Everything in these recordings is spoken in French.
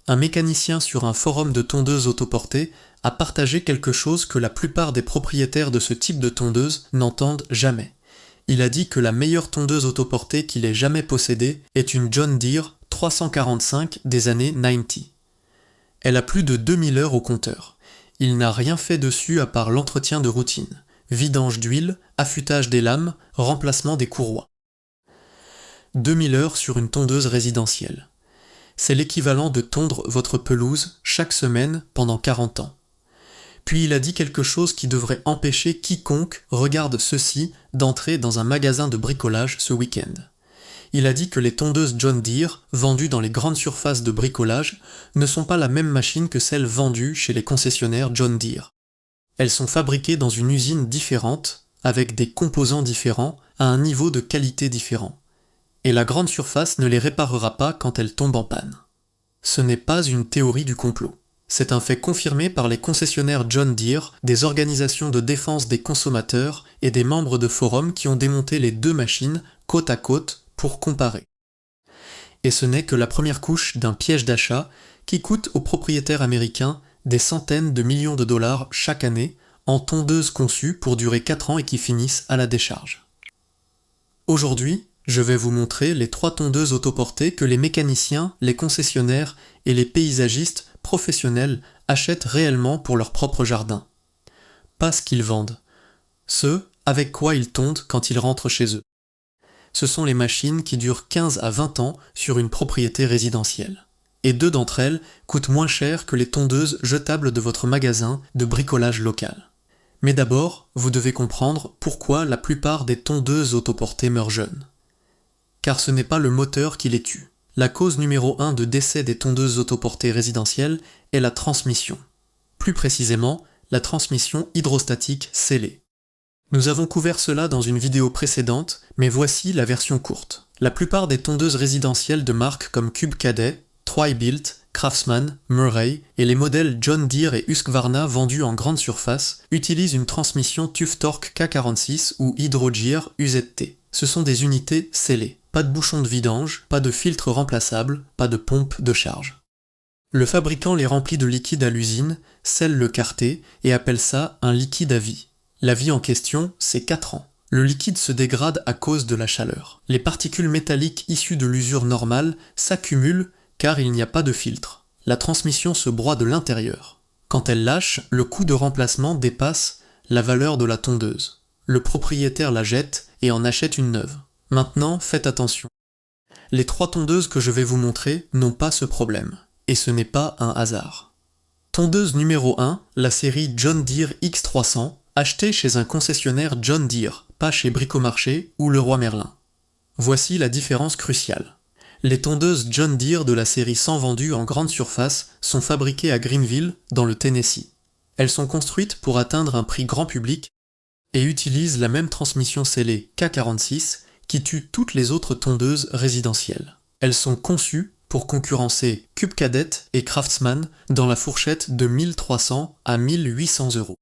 Un mécanicien sur un forum de tondeuses autoportées a partagé quelque chose que la plupart des propriétaires de ce type de tondeuse n'entendent jamais. Il a dit que la meilleure tondeuse autoportée qu'il ait jamais possédée est une John Deere 345 des années 90. Elle a plus de 2000 heures au compteur. Il n'a rien fait dessus à part l'entretien de routine. Vidange d'huile, affûtage des lames, remplacement des courroies. 2000 heures sur une tondeuse résidentielle. C'est l'équivalent de tondre votre pelouse chaque semaine pendant 40 ans. Puis il a dit quelque chose qui devrait empêcher quiconque regarde ceci d'entrer dans un magasin de bricolage ce week-end. Il a dit que les tondeuses John Deere, vendues dans les grandes surfaces de bricolage, ne sont pas la même machine que celles vendues chez les concessionnaires John Deere. Elles sont fabriquées dans une usine différente, avec des composants différents, à un niveau de qualité différent. Et la grande surface ne les réparera pas quand elles tombent en panne. Ce n'est pas une théorie du complot. C'est un fait confirmé par les concessionnaires John Deere, des organisations de défense des consommateurs et des membres de forums qui ont démonté les deux machines côte à côte pour comparer. Et ce n'est que la première couche d'un piège d'achat qui coûte aux propriétaires américains des centaines de millions de dollars chaque année en tondeuses conçues pour durer 4 ans et qui finissent à la décharge. Aujourd'hui, je vais vous montrer les 3 tondeuses autoportées que les mécaniciens, les concessionnaires et les paysagistes professionnels achètent réellement pour leur propre jardin. Pas ce qu'ils vendent. Ce avec quoi ils tondent quand ils rentrent chez eux. Ce sont les machines qui durent 15 à 20 ans sur une propriété résidentielle. Et 2 d'entre elles coûtent moins cher que les tondeuses jetables de votre magasin de bricolage local. Mais d'abord, vous devez comprendre pourquoi la plupart des tondeuses autoportées meurent jeunes. Car ce n'est pas le moteur qui les tue. La cause numéro 1 de décès des tondeuses autoportées résidentielles est la transmission. Plus précisément, la transmission hydrostatique scellée. Nous avons couvert cela dans une vidéo précédente, mais voici la version courte. La plupart des tondeuses résidentielles de marques comme Cube Cadet, Troy-Bilt, Craftsman, Murray et les modèles John Deere et Husqvarna vendus en grande surface utilisent une transmission TÜV Torque K46 ou Hydrogear UZT. Ce sont des unités scellées. Pas de bouchon de vidange, pas de filtre remplaçable, pas de pompe de charge. Le fabricant les remplit de liquide à l'usine, scelle le quartet et appelle ça un liquide à vie. La vie en question, c'est 4 ans. Le liquide se dégrade à cause de la chaleur. Les particules métalliques issues de l'usure normale s'accumulent car il n'y a pas de filtre. La transmission se broie de l'intérieur. Quand elle lâche, le coût de remplacement dépasse la valeur de la tondeuse. Le propriétaire la jette et en achète une neuve. Maintenant, faites attention. Les 3 tondeuses que je vais vous montrer n'ont pas ce problème. Et ce n'est pas un hasard. Tondeuse numéro 1, la série John Deere X300, achetée chez un concessionnaire John Deere, pas chez Bricomarché ou Leroy Merlin. Voici la différence cruciale. Les tondeuses John Deere de la série 100 vendues en grande surface sont fabriquées à Greenville, dans le Tennessee. Elles sont construites pour atteindre un prix grand public et utilisent la même transmission scellée K46 qui tue toutes les autres tondeuses résidentielles. Elles sont conçues pour concurrencer Cube Cadet et Craftsman dans la fourchette de 1300 à 1800 €.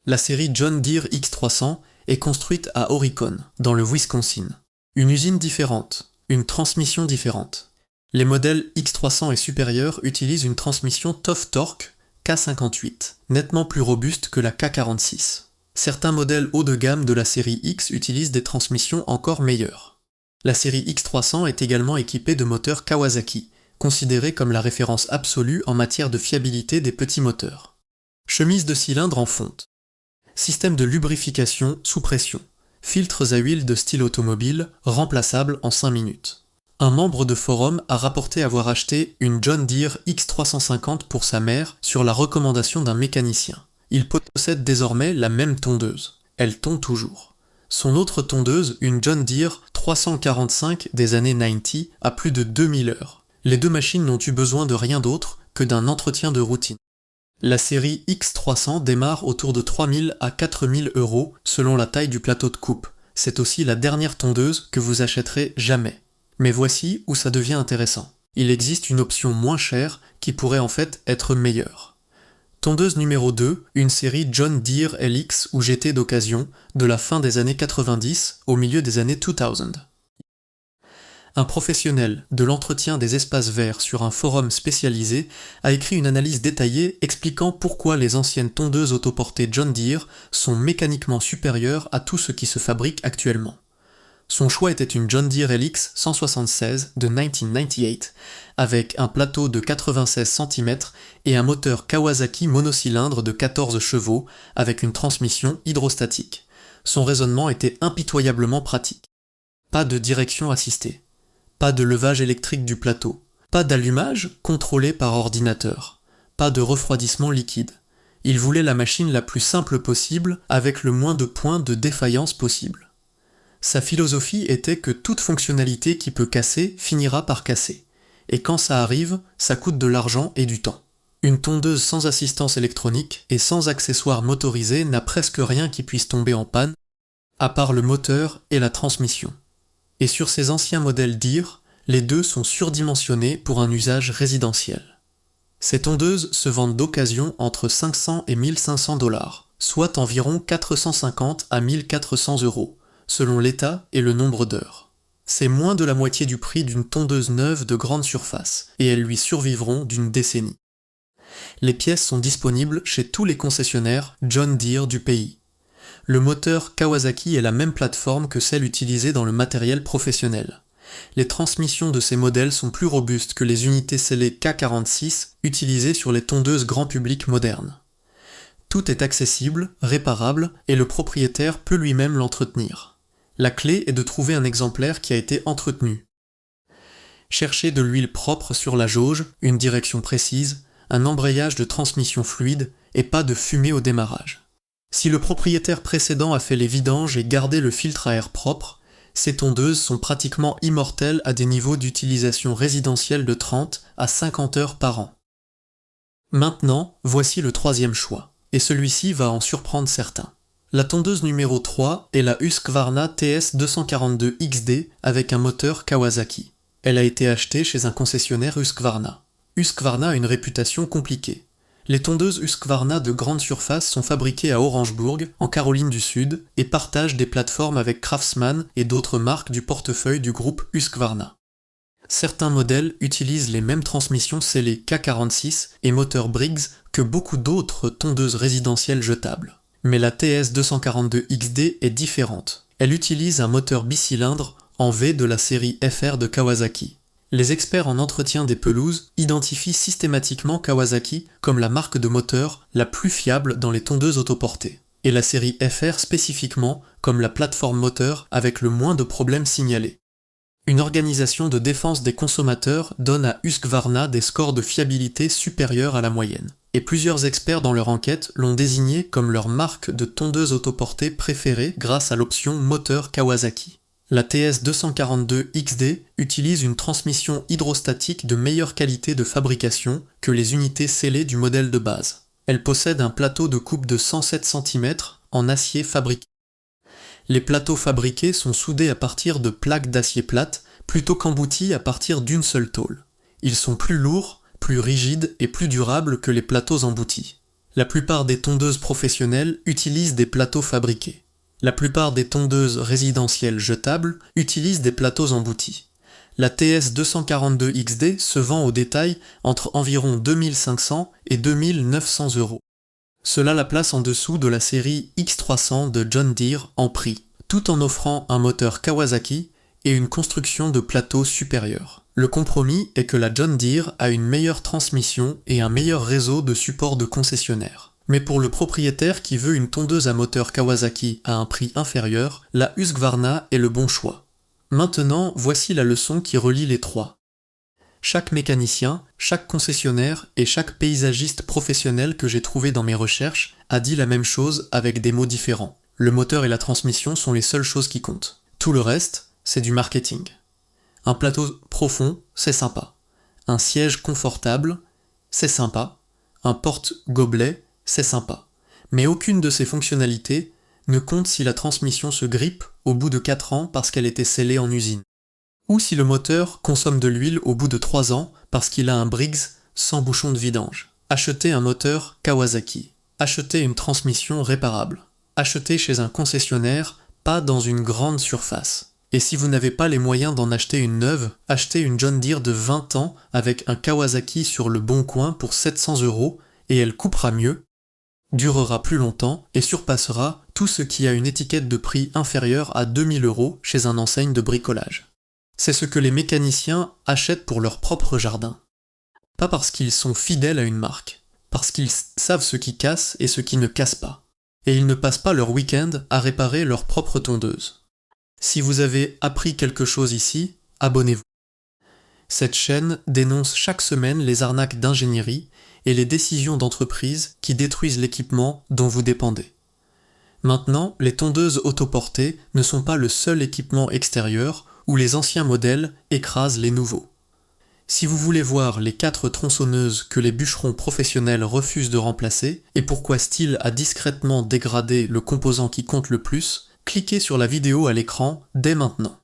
La série John Deere X300 est construite à Oricon, dans le Wisconsin. Une usine différente, une transmission différente. Les modèles X300 et supérieurs utilisent une transmission TÜV Torque K58, nettement plus robuste que la K46. Certains modèles haut de gamme de la série X utilisent des transmissions encore meilleures. La série X300 est également équipée de moteurs Kawasaki, considérés comme la référence absolue en matière de fiabilité des petits moteurs. Chemise de cylindre en fonte. Système de lubrification sous pression. Filtres à huile de style automobile, remplaçables en 5 minutes. Un membre de forum a rapporté avoir acheté une John Deere X350 pour sa mère sur la recommandation d'un mécanicien. Il possède désormais la même tondeuse. Elle tond toujours. Son autre tondeuse, une John Deere 345 des années 90, a plus de 2000 heures. Les 2 machines n'ont eu besoin de rien d'autre que d'un entretien de routine. La série X300 démarre autour de 3000 à 4000 € selon la taille du plateau de coupe. C'est aussi la dernière tondeuse que vous achèterez jamais. Mais voici où ça devient intéressant. Il existe une option moins chère qui pourrait en fait être meilleure. Tondeuse numéro 2, une série John Deere LX ou GT d'occasion de la fin des années 90 au milieu des années 2000. Un professionnel de l'entretien des espaces verts sur un forum spécialisé a écrit une analyse détaillée expliquant pourquoi les anciennes tondeuses autoportées John Deere sont mécaniquement supérieures à tout ce qui se fabrique actuellement. Son choix était une John Deere LX 176 de 1998 avec un plateau de 96 cm et un moteur Kawasaki monocylindre de 14 chevaux avec une transmission hydrostatique. Son raisonnement était impitoyablement pratique. Pas de direction assistée. Pas de levage électrique du plateau. Pas d'allumage contrôlé par ordinateur. Pas de refroidissement liquide. Il voulait la machine la plus simple possible avec le moins de points de défaillance possible. Sa philosophie était que toute fonctionnalité qui peut casser finira par casser. Et quand ça arrive, ça coûte de l'argent et du temps. Une tondeuse sans assistance électronique et sans accessoires motorisés n'a presque rien qui puisse tomber en panne, à part le moteur et la transmission. Et sur ces anciens modèles Deere, les deux sont surdimensionnés pour un usage résidentiel. Ces tondeuses se vendent d'occasion entre 500 et 1500 $, soit environ 450 à 1400 €, selon l'état et le nombre d'heures. C'est moins de la moitié du prix d'une tondeuse neuve de grande surface, et elles lui survivront d'une décennie. Les pièces sont disponibles chez tous les concessionnaires John Deere du pays. Le moteur Kawasaki est la même plateforme que celle utilisée dans le matériel professionnel. Les transmissions de ces modèles sont plus robustes que les unités scellées K46 utilisées sur les tondeuses grand public modernes. Tout est accessible, réparable, et le propriétaire peut lui-même l'entretenir. La clé est de trouver un exemplaire qui a été entretenu. Cherchez de l'huile propre sur la jauge, une direction précise, un embrayage de transmission fluide et pas de fumée au démarrage. Si le propriétaire précédent a fait les vidanges et gardé le filtre à air propre, ces tondeuses sont pratiquement immortelles à des niveaux d'utilisation résidentielle de 30 à 50 heures par an. Maintenant, voici le troisième choix, et celui-ci va en surprendre certains. La tondeuse numéro 3 est la Husqvarna TS242 XD avec un moteur Kawasaki. Elle a été achetée chez un concessionnaire Husqvarna. Husqvarna a une réputation compliquée. Les tondeuses Husqvarna de grande surface sont fabriquées à Orangeburg, en Caroline du Sud, et partagent des plateformes avec Craftsman et d'autres marques du portefeuille du groupe Husqvarna. Certains modèles utilisent les mêmes transmissions scellées K46 et moteur Briggs que beaucoup d'autres tondeuses résidentielles jetables. Mais la TS242 XD est différente. Elle utilise un moteur bicylindre en V de la série FR de Kawasaki. Les experts en entretien des pelouses identifient systématiquement Kawasaki comme la marque de moteur la plus fiable dans les tondeuses autoportées, et la série FR spécifiquement comme la plateforme moteur avec le moins de problèmes signalés. Une organisation de défense des consommateurs donne à Husqvarna des scores de fiabilité supérieurs à la moyenne, et plusieurs experts dans leur enquête l'ont désigné comme leur marque de tondeuse autoportée préférée grâce à l'option moteur Kawasaki. La TS242 XD utilise une transmission hydrostatique de meilleure qualité de fabrication que les unités scellées du modèle de base. Elle possède un plateau de coupe de 107 cm en acier fabriqué. Les plateaux fabriqués sont soudés à partir de plaques d'acier plate plutôt qu'emboutis à partir d'une seule tôle. Ils sont plus lourds, plus rigides et plus durables que les plateaux emboutis. La plupart des tondeuses professionnelles utilisent des plateaux fabriqués. La plupart des tondeuses résidentielles jetables utilisent des plateaux emboutis. La TS242 XD se vend au détail entre environ 2500 et 2900 €. Cela la place en dessous de la série X300 de John Deere en prix, tout en offrant un moteur Kawasaki et une construction de plateau supérieure. Le compromis est que la John Deere a une meilleure transmission et un meilleur réseau de support de concessionnaires. Mais pour le propriétaire qui veut une tondeuse à moteur Kawasaki à un prix inférieur, la Husqvarna est le bon choix. Maintenant, voici la leçon qui relie les trois. Chaque mécanicien, chaque concessionnaire et chaque paysagiste professionnel que j'ai trouvé dans mes recherches a dit la même chose avec des mots différents. Le moteur et la transmission sont les seules choses qui comptent. Tout le reste, c'est du marketing. Un plateau profond, c'est sympa. Un siège confortable, c'est sympa. Un porte-gobelet, c'est sympa. Mais aucune de ces fonctionnalités ne compte si la transmission se grippe au bout de 4 ans parce qu'elle était scellée en usine. Ou si le moteur consomme de l'huile au bout de 3 ans parce qu'il a un Briggs sans bouchon de vidange. Achetez un moteur Kawasaki. Achetez une transmission réparable. Achetez chez un concessionnaire, pas dans une grande surface. Et si vous n'avez pas les moyens d'en acheter une neuve, achetez une John Deere de 20 ans avec un Kawasaki sur le bon coin pour 700 € et elle coupera mieux, durera plus longtemps et surpassera tout ce qui a une étiquette de prix inférieure à 2000 € chez un enseigne de bricolage. C'est ce que les mécaniciens achètent pour leur propre jardin. Pas parce qu'ils sont fidèles à une marque, parce qu'ils savent ce qui casse et ce qui ne casse pas. Et ils ne passent pas leur week-end à réparer leur propre tondeuse. Si vous avez appris quelque chose ici, abonnez-vous. Cette chaîne dénonce chaque semaine les arnaques d'ingénierie et les décisions d'entreprise qui détruisent l'équipement dont vous dépendez. Maintenant, les tondeuses autoportées ne sont pas le seul équipement extérieur où les anciens modèles écrasent les nouveaux. Si vous voulez voir les 4 tronçonneuses que les bûcherons professionnels refusent de remplacer et pourquoi Stihl a discrètement dégradé le composant qui compte le plus, cliquez sur la vidéo à l'écran dès maintenant.